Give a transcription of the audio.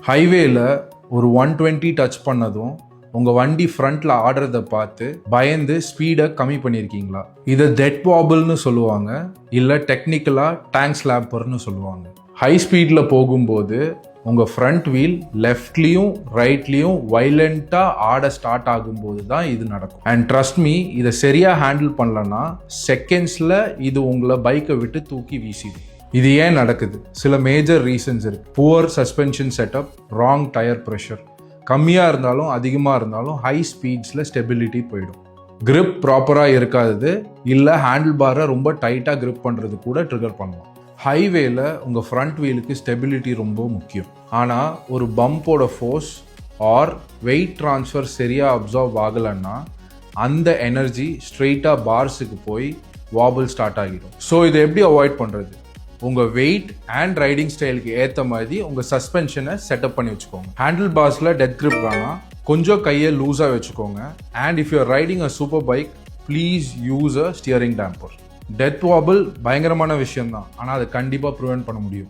ஹைவேல ஒரு 120 டச் பண்ணதும் உங்கள் வண்டி ஃப்ரண்ட்டில் ஆடுறதை பார்த்து பயந்து ஸ்பீடை கம்மி பண்ணியிருக்கீங்களா? இதை டெட் வாபிள்னு சொல்லுவாங்க, இல்லை டெக்னிக்கலாக டேங்க் ஸ்லாப்பர்னு சொல்லுவாங்க. ஹை ஸ்பீடில் போகும்போது உங்கள் ஃப்ரண்ட் வீல் லெஃப்ட்லேயும் ரைட்லேயும் வைலண்ட்டாக ஆட ஸ்டார்ட் ஆகும்போது தான் இது நடக்கும். அண்ட் ட்ரஸ்ட் மீ, இதை சரியாக ஹேண்டில் பண்ணலன்னா செகண்ட்ஸில் இது உங்களை பைக்கை விட்டு தூக்கி வீசிடும். இது ஏன் நடக்குது? சில மேஜர் ரீசன்ஸ் இருக்கு. Poor suspension setup, wrong tyre pressure, கம்மியாக இருந்தாலும் அதிகமாக இருந்தாலும் ஹை ஸ்பீட்ஸில் ஸ்டெபிலிட்டி போயிடும். கிரிப் ப்ராப்பராக இருக்காது, இல்லை ஹேண்டில் பாரை ரொம்ப டைட்டாக கிரிப் பண்ணுறது கூட ட்ரிகர் பண்ணலாம். ஹைவேல உங்கள் ஃப்ரண்ட் வீலுக்கு ஸ்டெபிலிட்டி ரொம்ப முக்கியம். ஆனால் ஒரு பம்போட ஃபோர்ஸ் ஆர் வெயிட் ட்ரான்ஸ்ஃபர் சரியாக அப்சார்வ் ஆகலைன்னா அந்த எனர்ஜி ஸ்ட்ரெயிட்டாக பார்ஸுக்கு போய் வாபிள் ஸ்டார்ட் ஆகிடும். ஸோ இதை எப்படி அவாய்ட் பண்ணுறது? உங்கள் வெயிட் அண்ட் ரைடிங் ஸ்டைலுக்கு ஏற்ற மாதிரி உங்கள் சஸ்பென்ஷனை செட்டப் பண்ணி வச்சுக்கோங்க. ஹேண்டில் பார்ஸில் டெத் கிரிப் வேணாம், கொஞ்சம் கையை லூஸாக வச்சுக்கோங்க. And if you are riding a super bike, please use a steering tamper. Death wobble பயங்கரமான விஷயம் தான், ஆனால் அதை கண்டிப்பாக ப்ரிவென்ட் பண்ண முடியும்.